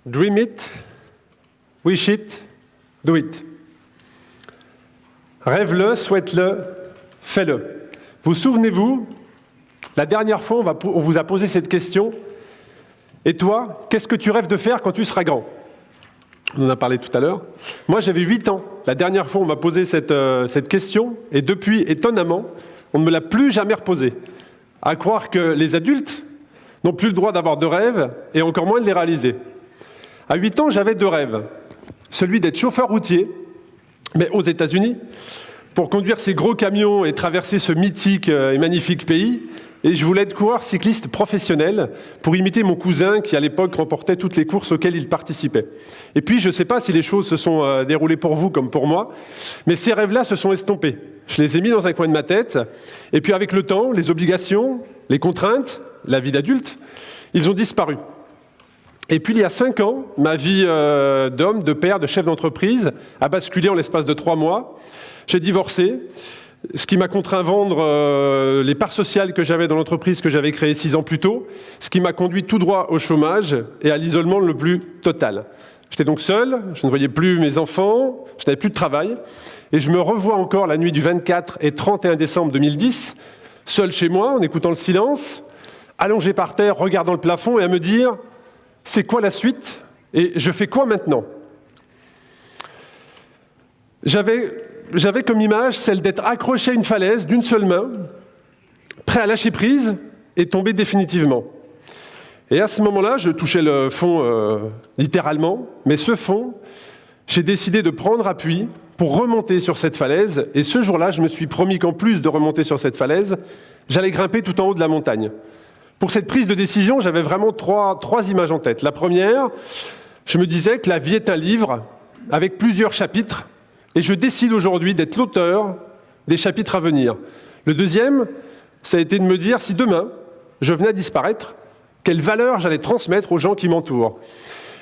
Dream it, wish it, do it. Rêve-le, souhaite-le, fais-le. Vous souvenez-vous, la dernière fois, on vous a posé cette question. Et toi, qu'est-ce que tu rêves de faire quand tu seras grand? On en a parlé tout à l'heure. Moi, j'avais 8 ans. La dernière fois, on m'a posé cette question. Et depuis, étonnamment, on ne me l'a plus jamais reposée. À croire que les adultes n'ont plus le droit d'avoir de rêves et encore moins de les réaliser. À 8 ans, j'avais 2 rêves. Celui d'être chauffeur routier, mais aux États-Unis, pour conduire ces gros camions et traverser ce mythique et magnifique pays. Et je voulais être coureur cycliste professionnel pour imiter mon cousin qui, à l'époque, remportait toutes les courses auxquelles il participait. Et puis, je ne sais pas si les choses se sont déroulées pour vous comme pour moi, mais ces rêves-là se sont estompés. Je les ai mis dans un coin de ma tête. Et puis, avec le temps, les obligations, les contraintes, la vie d'adulte, ils ont disparu. Et puis, il y a 5 ans, ma vie d'homme, de père, de chef d'entreprise a basculé en l'espace de 3 mois. J'ai divorcé. Ce qui m'a contraint à vendre les parts sociales que j'avais dans l'entreprise que j'avais créée 6 ans plus tôt, ce qui m'a conduit tout droit au chômage et à l'isolement le plus total. J'étais donc seul, je ne voyais plus mes enfants, je n'avais plus de travail, et je me revois encore la nuit du 24 et 31 décembre 2010, seul chez moi, en écoutant le silence, allongé par terre, regardant le plafond, et à me dire « c'est quoi la suite et je fais quoi maintenant ?» J'avais comme image celle d'être accroché à une falaise d'une seule main, prêt à lâcher prise et tomber définitivement. Et à ce moment-là, je touchais le fond littéralement, mais ce fond, j'ai décidé de prendre appui pour remonter sur cette falaise. Et ce jour-là, je me suis promis qu'en plus de remonter sur cette falaise, j'allais grimper tout en haut de la montagne. Pour cette prise de décision, j'avais vraiment trois images en tête. La première, je me disais que la vie est un livre avec plusieurs chapitres. Et je décide aujourd'hui d'être l'auteur des chapitres à venir. Le deuxième, ça a été de me dire, si demain, je venais à disparaître, quelle valeur j'allais transmettre aux gens qui m'entourent.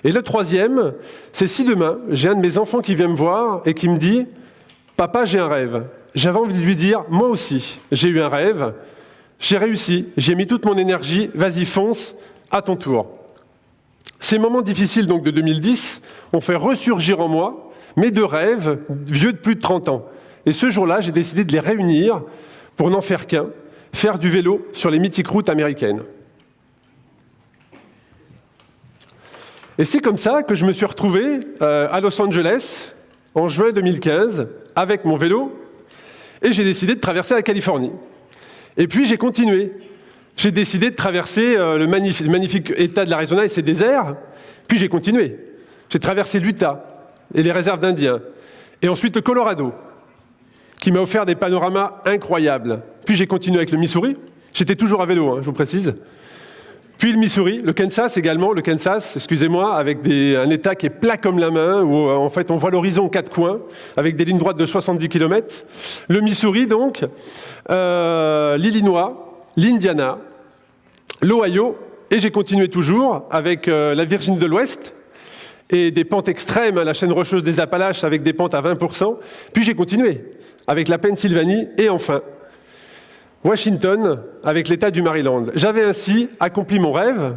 Et le troisième, c'est si demain, j'ai un de mes enfants qui vient me voir et qui me dit « Papa, j'ai un rêve ». J'avais envie de lui dire « Moi aussi, j'ai eu un rêve, j'ai réussi, j'ai mis toute mon énergie, vas-y, fonce, à ton tour ». Ces moments difficiles donc de 2010 ont fait ressurgir en moi mes 2 rêves, vieux de plus de 30 ans. Et ce jour-là, j'ai décidé de les réunir pour n'en faire qu'un, faire du vélo sur les mythiques routes américaines. Et c'est comme ça que je me suis retrouvé à Los Angeles, en juin 2015, avec mon vélo, et j'ai décidé de traverser la Californie. Et puis j'ai continué. J'ai décidé de traverser le magnifique état de l'Arizona et ses déserts, puis j'ai continué. J'ai traversé l'Utah et les réserves d'Indiens, et ensuite le Colorado, qui m'a offert des panoramas incroyables. Puis j'ai continué avec le Missouri, j'étais toujours à vélo, je vous précise. Puis le Missouri, le Kansas également, excusez-moi, avec un état qui est plat comme la main, où en fait on voit l'horizon 4 coins, avec des lignes droites de 70 km. Le Missouri donc, l'Illinois, l'Indiana, l'Ohio, et j'ai continué toujours avec la Virginie de l'Ouest, et des pentes extrêmes, la chaîne rocheuse des Appalaches avec des pentes à 20%. Puis j'ai continué avec la Pennsylvanie et enfin Washington avec l'État du Maryland. J'avais ainsi accompli mon rêve,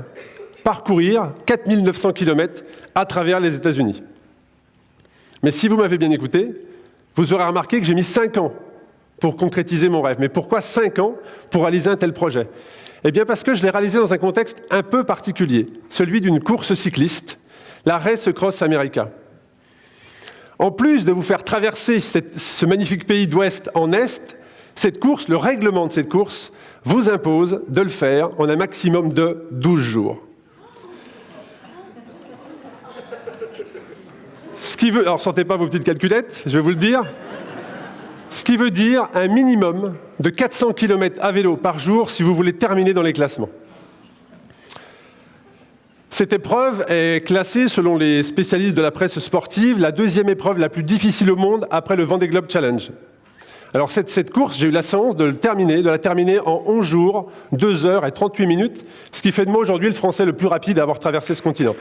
parcourir 4900 km à travers les États-Unis. Mais si vous m'avez bien écouté, vous aurez remarqué que j'ai mis 5 ans pour concrétiser mon rêve. Mais pourquoi 5 ans pour réaliser un tel projet? Eh bien parce que je l'ai réalisé dans un contexte un peu particulier, celui d'une course cycliste, la Race Across America. En plus de vous faire traverser ce magnifique pays d'ouest en est, cette course, le règlement de cette course, vous impose de le faire en un maximum de 12 jours. Ce qui veut... Alors, sortez pas vos petites calculettes, je vais vous le dire. Ce qui veut dire un minimum de 400 km à vélo par jour si vous voulez terminer dans les classements. Cette épreuve est classée, selon les spécialistes de la presse sportive, la 2e épreuve la plus difficile au monde après le Vendée Globe Challenge. Alors cette course, j'ai eu la chance de la terminer en 11 jours, 2 heures et 38 minutes, ce qui fait de moi aujourd'hui le Français le plus rapide à avoir traversé ce continent.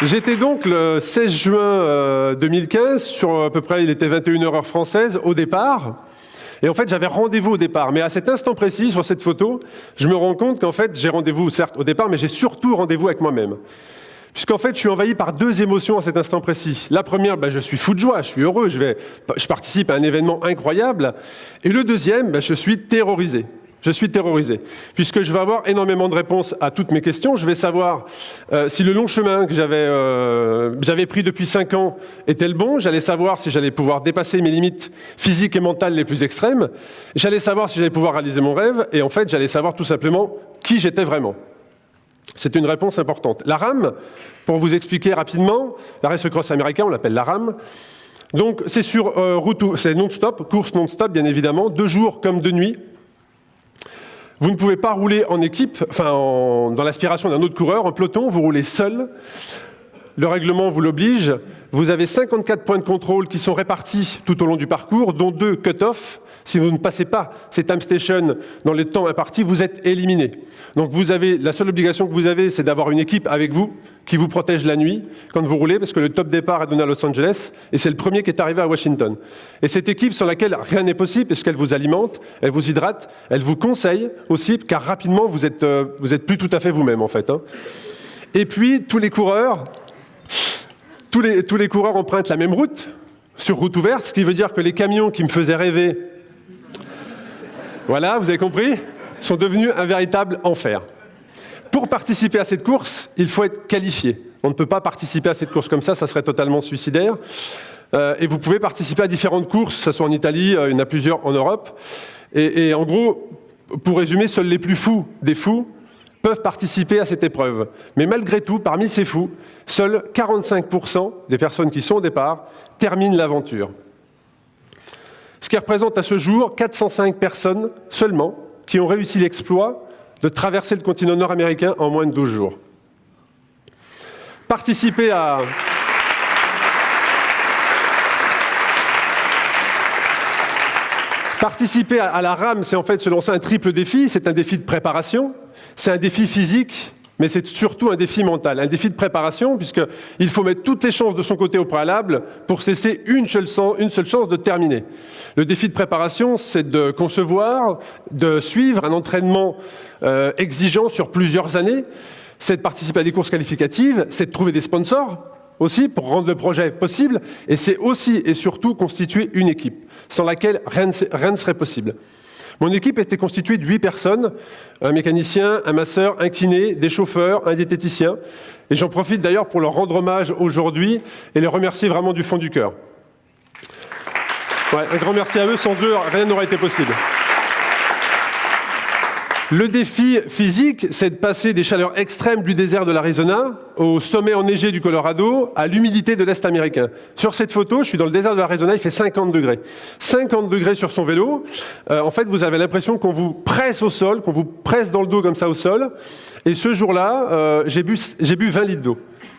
J'étais donc le 16 juin 2015, sur à peu près, il était 21h heure française, au départ. Et en fait, j'avais rendez-vous au départ. Mais à cet instant précis, sur cette photo, je me rends compte qu'en fait, j'ai rendez-vous, certes, au départ, mais j'ai surtout rendez-vous avec moi-même. Puisqu'en fait, je suis envahi par deux émotions à cet instant précis. La première, je suis fou de joie, je suis heureux, je participe à un événement incroyable. Et le deuxième, je suis terrorisé. Je suis terrorisé, puisque je vais avoir énormément de réponses à toutes mes questions. Je vais savoir si le long chemin que j'avais pris depuis 5 ans était le bon. J'allais savoir si j'allais pouvoir dépasser mes limites physiques et mentales les plus extrêmes. J'allais savoir si j'allais pouvoir réaliser mon rêve. Et en fait, j'allais savoir tout simplement qui j'étais vraiment. C'est une réponse importante. La RAM, pour vous expliquer rapidement, la race cross américain, on l'appelle la RAM. Donc, c'est sur route, c'est non-stop, course non-stop, bien évidemment, 2 jours comme 2 nuits. Vous ne pouvez pas rouler en équipe, dans l'aspiration d'un autre coureur, en peloton, vous roulez seul. Le règlement vous l'oblige. Vous avez 54 points de contrôle qui sont répartis tout au long du parcours, dont 2 cut-off. Si vous ne passez pas ces time stations dans les temps impartis, vous êtes éliminé. Donc la seule obligation que vous avez, c'est d'avoir une équipe avec vous qui vous protège la nuit quand vous roulez, parce que le top départ est donné à Los Angeles, et c'est le premier qui est arrivé à Washington. Et cette équipe sur laquelle rien n'est possible, parce qu'elle vous alimente, elle vous hydrate, elle vous conseille aussi, car rapidement, vous êtes plus tout à fait vous-même, en fait. Et puis, tous les coureurs empruntent la même route, sur route ouverte, ce qui veut dire que les camions qui me faisaient rêver, voilà, vous avez compris, sont devenus un véritable enfer. Pour participer à cette course, il faut être qualifié. On ne peut pas participer à cette course comme ça serait totalement suicidaire. Et vous pouvez participer à différentes courses, que ce soit en Italie, il y en a plusieurs en Europe. Et en gros, pour résumer, seuls les plus fous des fous peuvent participer à cette épreuve. Mais malgré tout, parmi ces fous, seuls 45% des personnes qui sont au départ terminent l'aventure. Ce qui représente à ce jour 405 personnes seulement qui ont réussi l'exploit de traverser le continent nord-américain en moins de 12 jours. Participer à la RAM, c'est en fait se lancer un triple défi. C'est un défi de préparation, c'est un défi physique, mais c'est surtout un défi mental. Un défi de préparation, puisqu'il faut mettre toutes les chances de son côté au préalable pour se laisser une seule chance de terminer. Le défi de préparation, c'est de concevoir, de suivre un entraînement exigeant sur plusieurs années. C'est de participer à des courses qualificatives, c'est de trouver des sponsors aussi pour rendre le projet possible. Et c'est aussi et surtout constituer une équipe, sans laquelle rien ne serait possible. Mon équipe était constituée de 8 personnes, un mécanicien, un masseur, un kiné, des chauffeurs, un diététicien. Et j'en profite d'ailleurs pour leur rendre hommage aujourd'hui et les remercier vraiment du fond du cœur. Ouais, un grand merci à eux, sans eux, rien n'aurait été possible. Le défi physique, c'est de passer des chaleurs extrêmes du désert de l'Arizona au sommet enneigé du Colorado à l'humidité de l'Est américain. Sur cette photo, je suis dans le désert de l'Arizona, il fait 50 degrés. 50 degrés sur son vélo. En fait, vous avez l'impression qu'on vous presse au sol, qu'on vous presse dans le dos comme ça au sol. Et ce jour-là, j'ai bu 20 litres d'eau.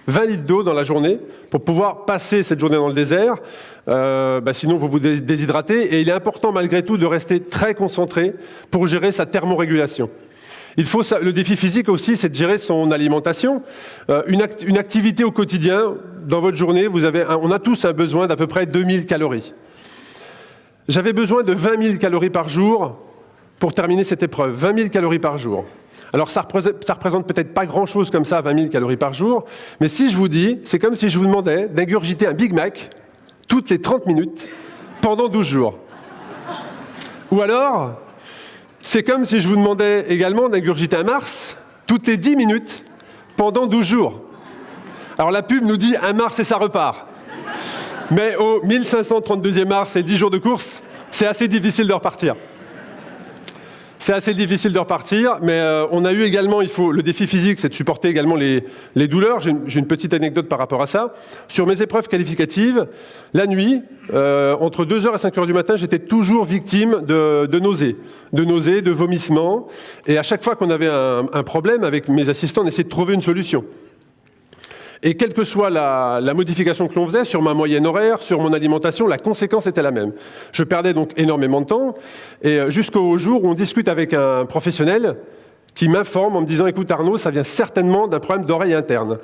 20 litres d'eau dans la journée pour pouvoir passer cette journée dans le désert. Sinon, vous vous déshydratez. Et il est important, malgré tout, de rester très concentré pour gérer sa thermorégulation. Le défi physique aussi, c'est de gérer son alimentation. Une activité au quotidien, dans votre journée, on a tous un besoin d'à peu près 2000 calories. J'avais besoin de 20 000 calories par jour pour terminer cette épreuve. 20 000 calories par jour. Alors ça représente peut-être pas grand-chose comme ça, 20 000 calories par jour, mais si je vous dis, c'est comme si je vous demandais d'ingurgiter un Big Mac toutes les 30 minutes pendant 12 jours. Ou alors, c'est comme si je vous demandais également d'ingurgiter un Mars toutes les 10 minutes pendant 12 jours. Alors la pub nous dit un Mars et ça repart. Mais au 1532e Mars et 10 jours de course, c'est assez difficile de repartir. C'est assez difficile de repartir, mais on a eu également, le défi physique, c'est de supporter également les douleurs. J'ai une petite anecdote par rapport à ça. Sur mes épreuves qualificatives, la nuit, entre 2h et 5h du matin, j'étais toujours victime de nausées, de vomissements. Et à chaque fois qu'on avait un problème avec mes assistants, on essayait de trouver une solution. Et quelle que soit la modification que l'on faisait sur ma moyenne horaire, sur mon alimentation, la conséquence était la même. Je perdais donc énormément de temps, et jusqu'au jour où on discute avec un professionnel qui m'informe en me disant « Écoute Arnaud, ça vient certainement d'un problème d'oreille interne ».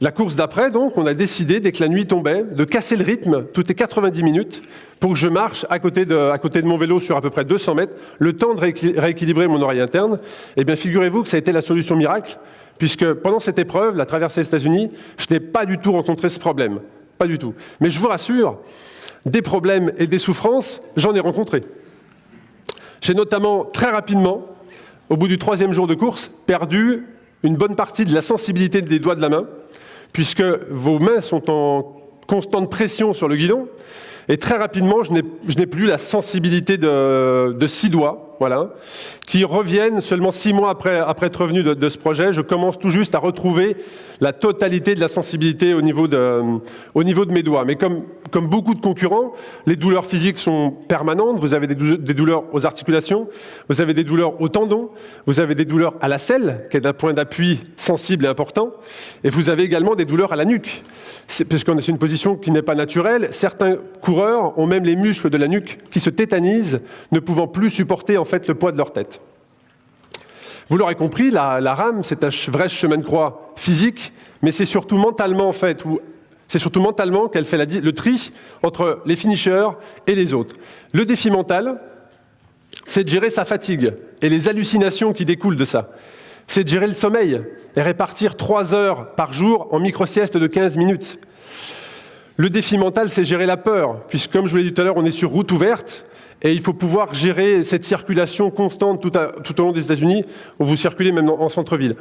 La course d'après, donc, on a décidé, dès que la nuit tombait, de casser le rythme toutes les 90 minutes pour que je marche à côté de mon vélo sur à peu près 200 mètres, le temps de rééquilibrer mon oreille interne. Eh bien, figurez-vous que ça a été la solution miracle, puisque pendant cette épreuve, la traversée des États-Unis, je n'ai pas du tout rencontré ce problème. Pas du tout. Mais je vous rassure, des problèmes et des souffrances, j'en ai rencontré. J'ai notamment, très rapidement, au bout du 3e jour de course, perdu une bonne partie de la sensibilité des doigts de la main, puisque vos mains sont en constante pression sur le guidon, et très rapidement, je n'ai plus la sensibilité de 6 doigts, voilà, qui reviennent seulement 6 mois après être revenu de ce projet. Je commence tout juste à retrouver la totalité de la sensibilité au niveau de mes doigts. Mais comme beaucoup de concurrents, les douleurs physiques sont permanentes. Vous avez des douleurs aux articulations, vous avez des douleurs aux tendons, vous avez des douleurs à la selle, qui est un point d'appui sensible et important, et vous avez également des douleurs à la nuque, puisqu'on est sur une position qui n'est pas naturelle. Certains coureurs ont même les muscles de la nuque qui se tétanisent, ne pouvant plus supporter en fait le poids de leur tête. Vous l'aurez compris, la rame, c'est un vrai chemin de croix physique, mais c'est surtout mentalement en fait, c'est surtout mentalement qu'elle fait le tri entre les finishers et les autres. Le défi mental, c'est de gérer sa fatigue et les hallucinations qui découlent de ça. C'est de gérer le sommeil et répartir 3 heures par jour en micro-sieste de 15 minutes. Le défi mental, c'est gérer la peur, puisque comme je vous l'ai dit tout à l'heure, on est sur route ouverte, et il faut pouvoir gérer cette circulation constante tout au long des États-Unis, où vous circulez même en centre-ville.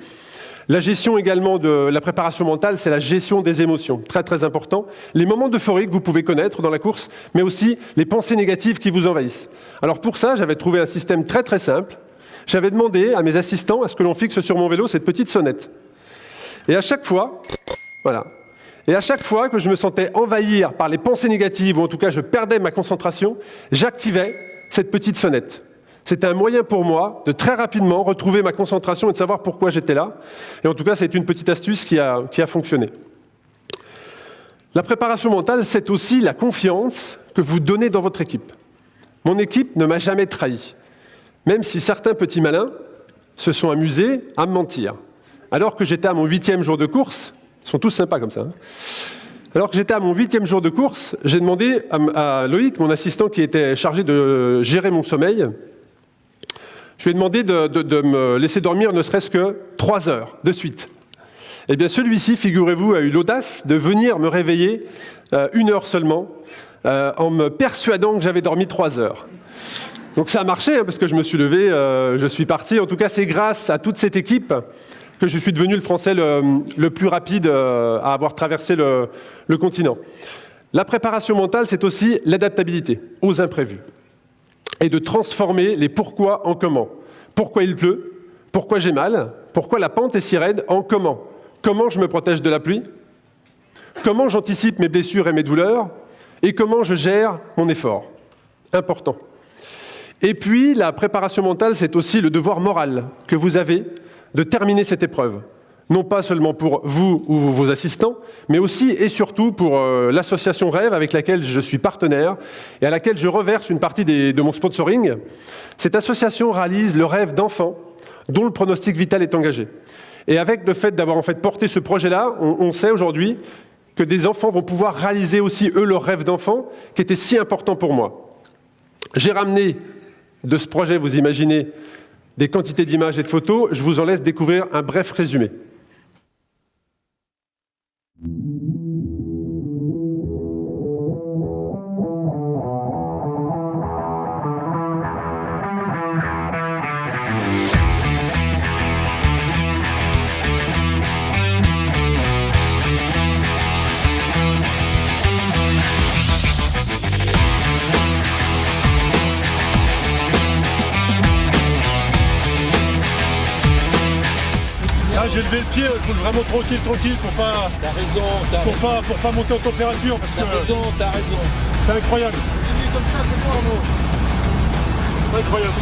La gestion également de la préparation mentale, c'est la gestion des émotions, très très important. Les moments d'euphorie que vous pouvez connaître dans la course, mais aussi les pensées négatives qui vous envahissent. Alors pour ça, j'avais trouvé un système très très simple. J'avais demandé à mes assistants à ce que l'on fixe sur mon vélo cette petite sonnette. Et à chaque fois, voilà. Et à chaque fois que je me sentais envahir par les pensées négatives, ou en tout cas je perdais ma concentration, j'activais cette petite sonnette. C'était un moyen pour moi de très rapidement retrouver ma concentration et de savoir pourquoi j'étais là. Et en tout cas, c'est une petite astuce qui a fonctionné. La préparation mentale, c'est aussi la confiance que vous donnez dans votre équipe. Mon équipe ne m'a jamais trahi, même si certains petits malins se sont amusés à me mentir. Alors que j'étais à mon 8e jour de course, ils sont tous sympas comme ça, hein. Alors que j'étais à mon 8e jour de course, j'ai demandé à Loïc, mon assistant qui était chargé de gérer mon sommeil, je lui ai demandé de me laisser dormir ne serait-ce que 3 heures de suite. Eh bien celui-ci, figurez-vous, a eu l'audace de venir me réveiller 1 heure seulement, en me persuadant que j'avais dormi 3 heures. Donc ça a marché, hein, parce que je me suis levé, je suis parti. En tout cas, c'est grâce à toute cette équipe que je suis devenu le Français le plus rapide à avoir traversé le continent. La préparation mentale, c'est aussi l'adaptabilité aux imprévus et de transformer les pourquoi en comment. Pourquoi il pleut? Pourquoi j'ai mal? Pourquoi la pente est si raide? En comment? Comment je me protège de la pluie? Comment j'anticipe mes blessures et mes douleurs? Et comment je gère mon effort? Important. Et puis, la préparation mentale, c'est aussi le devoir moral que vous avez de terminer cette épreuve. Non pas seulement pour vous ou vos assistants, mais aussi et surtout pour l'association Rêve avec laquelle je suis partenaire et à laquelle je reverse une partie de mon sponsoring. Cette association réalise le rêve d'enfants dont le pronostic vital est engagé. Et avec le fait d'avoir en fait porté ce projet-là, on sait aujourd'hui que des enfants vont pouvoir réaliser aussi eux leur rêve d'enfant qui était si important pour moi. J'ai ramené de ce projet, vous imaginez, des quantités d'images et de photos. Je vous en laisse découvrir un bref résumé. Là, j'ai levé le pied, je roule vraiment tranquille pour pas, pour pas monter en température parce que t'as raison. C'est incroyable. Comme ça, c'est bon, Arnaud. C'est incroyable.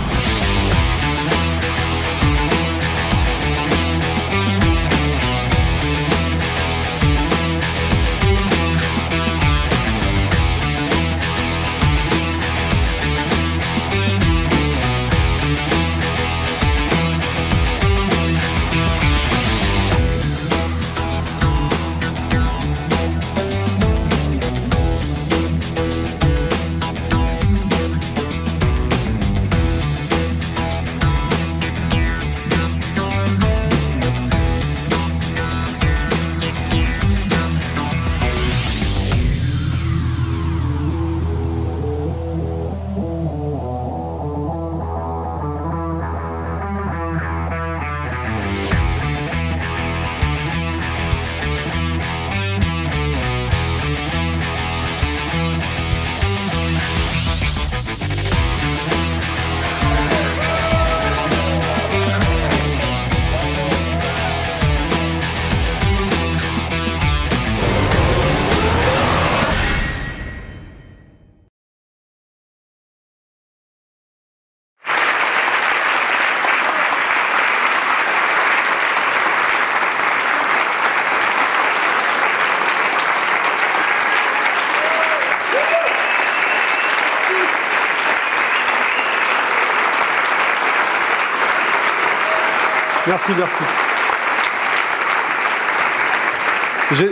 Merci, merci.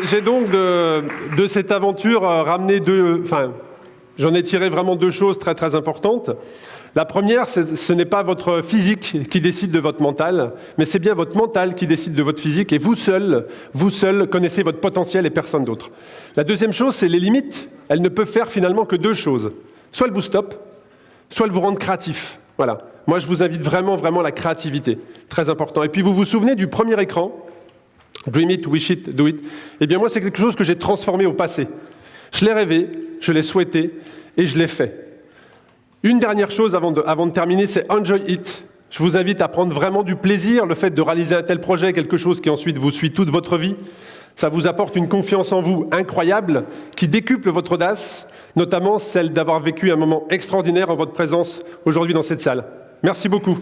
J'ai donc de cette aventure ramené j'en ai tiré vraiment deux choses très très importantes. La première, ce n'est pas votre physique qui décide de votre mental, mais c'est bien votre mental qui décide de votre physique, et vous seul connaissez votre potentiel et personne d'autre. La deuxième chose, c'est les limites. Elles ne peuvent faire finalement que deux choses. Soit elles vous stoppent, soit elles vous rendent créatif. Voilà. Moi, je vous invite vraiment, vraiment à la créativité. Très important. Et puis, vous vous souvenez du premier écran, Dream it, wish it, do it. Eh bien, moi, c'est quelque chose que j'ai transformé au passé. Je l'ai rêvé, je l'ai souhaité, et je l'ai fait. Une dernière chose avant de terminer, c'est enjoy it. Je vous invite à prendre vraiment du plaisir. Le fait de réaliser un tel projet, quelque chose qui ensuite vous suit toute votre vie, ça vous apporte une confiance en vous incroyable, qui décuple votre audace, notamment celle d'avoir vécu un moment extraordinaire en votre présence aujourd'hui dans cette salle. Merci beaucoup.